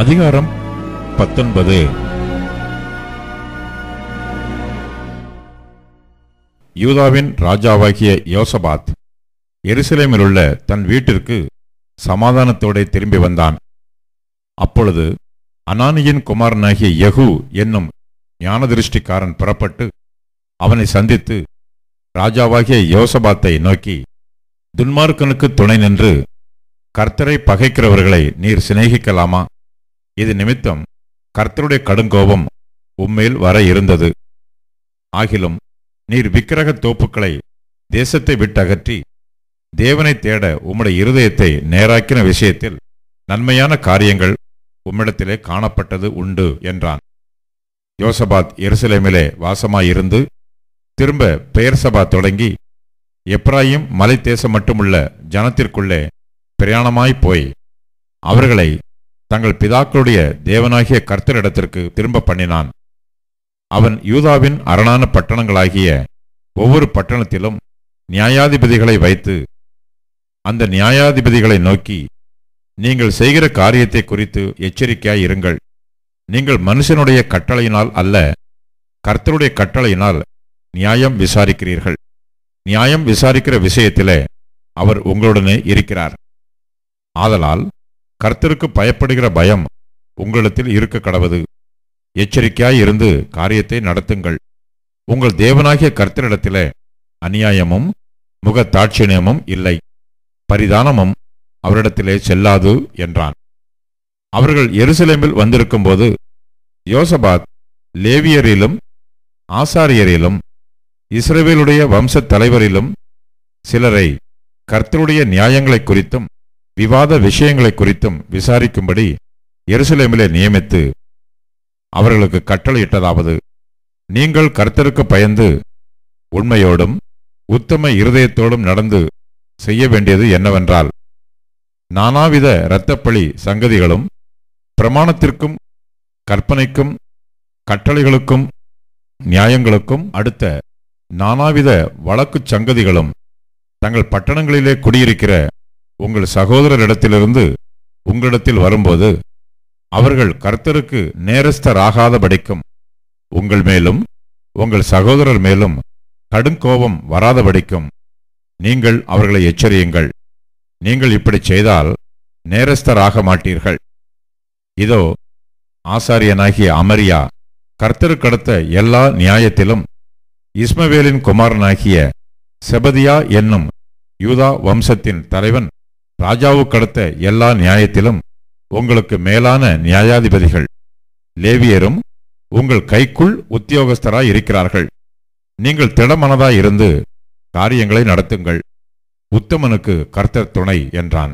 அதிகாரம் 19. யூதாவின் ராஜாவாகிய யோசபாத் எருசலேமிலுள்ள தன் வீட்டிற்கு சமாதானத்தோടെ திரும்பி வந்தான். அப்பொழுது அனானியின் குமாரனாகிய யெகூ என்னும் ஞானதிருஷ்டிக்காரன் புறப்பட்டு அவனை சந்தித்து ராஜாவாகிய யோசபாத்தை நோக்கி, துன்மார்க்கனுக்கு துணை நின்று கர்த்தரை பகைக்கிறவர்களை நீர் சிநேகிக்கலாமா? இது நிமித்தம் கர்த்தருடைய கடுங்கோபம் உம்மேல் வர இருந்தது. ஆகிலும் நீர் விக்கிரக தோப்புக்களை தேசத்தை விட்டகற்றி தேவனை தேட உம்முடைய இருதயத்தை நேராக்கின விஷயத்தில் நன்மையான காரியங்கள் உம்மிடத்திலே காணப்பட்டது உண்டு என்றான். யோசபாத் எருசலேமிலே வாசமாயிருந்து திரும்ப பெயர்சபா தொடங்கி எப்ராயிம் மலை தேசம் மட்டுமுள்ள ஜனத்திற்குள்ளே பிரயாணமாய்ப்போய் அவர்களை தங்கள் பிதாக்களுடைய தேவனாகிய கர்த்தரிடத்திற்கு திரும்ப பண்ணினான். அவன் யூதாவின் அரணான பட்டணங்களாகிய ஒவ்வொரு பட்டணத்திலும் நியாயாதிபதிகளை வைத்து அந்த நியாயாதிபதிகளை நோக்கி, நீங்கள் செய்கிற காரியத்தை குறித்து எச்சரிக்கையாயிருங்கள். நீங்கள் மனுஷனுடைய கட்டளையினால் அல்ல, கர்த்தருடைய கட்டளையினால் நியாயம் விசாரிக்கிறீர்கள். நியாயம் விசாரிக்கிற விஷயத்திலே அவர் உங்களுடனே இருக்கிறார். ஆதலால் கர்த்தருக்கு பயப்படுகிற பயம் உங்களிடத்தில் இருக்க கடவது. எச்சரிக்கையாயிருந்து காரியத்தை நடத்துங்கள். உங்கள் தேவனாகிய கர்த்தரிடத்திலே அநியாயமும் முகதாட்சிணியமும் இல்லை, பரிதானமும் அவரிடத்திலே செல்லாது என்றான். அவர்கள் எருசலேமில் வந்திருக்கும்போது யோசபாத் லேவியரிலும் ஆசாரியரிலும் இஸ்ரவேலுடைய வம்சத் தலைவரிலும் சிலரை கர்த்தருடைய நியாயங்களை குறித்தும் விவாத விஷயங்களை குறித்தும் விசாரிக்கும்படி எருசலேமிலே நியமித்து அவர்களுக்கு கட்டளையிட்டதாவது, நீங்கள் கர்த்தருக்கு பயந்து உண்மையோடும் உத்தம இருதயத்தோடும் நடந்து செய்ய வேண்டியது என்னவென்றால், நானாவித இரத்தப்பழி சங்கதிகளும் பிரமாணத்திற்கும் கற்பனைக்கும் கட்டளைகளுக்கும் நியாயங்களுக்கும் அடுத்த நானாவித வழக்குச் சங்கதிகளும் தங்கள் பட்டணங்களிலே குடியிருக்கிற உங்கள் சகோதரரிடத்திலிருந்து உங்களிடத்தில் வரும்போது அவர்கள் கர்த்தருக்கு நேரஸ்தராகாதபடிக்கும் உங்கள் மேலும் உங்கள் சகோதரர் மேலும் கடுங்கோபம் வராதபடிக்கும் நீங்கள் அவர்களை எச்சரியுங்கள். நீங்கள் இப்படி செய்தால் நேரஸ்தராக மாட்டீர்கள். இதோ, ஆசாரியனாகிய அமரியா கர்த்தருக்கடுத்த எல்லா நியாயத்திலும் இஸ்மவேலின் குமாரனாகிய செபதியா என்னும் யூதா வம்சத்தின் தலைவன் ராஜாவுக்கடுத்த எல்லா நியாயத்திலும் உங்களுக்கு மேலான நியாயாதிபதிகள் லேவியரும் உங்கள் கைக்குள் உத்தியோகஸ்தராயிருக்கிறார்கள். நீங்கள் திடமனதாயிருந்து காரியங்களை நடத்துங்கள். உத்தமனுக்கு கர்த்தர் துணை என்றான்.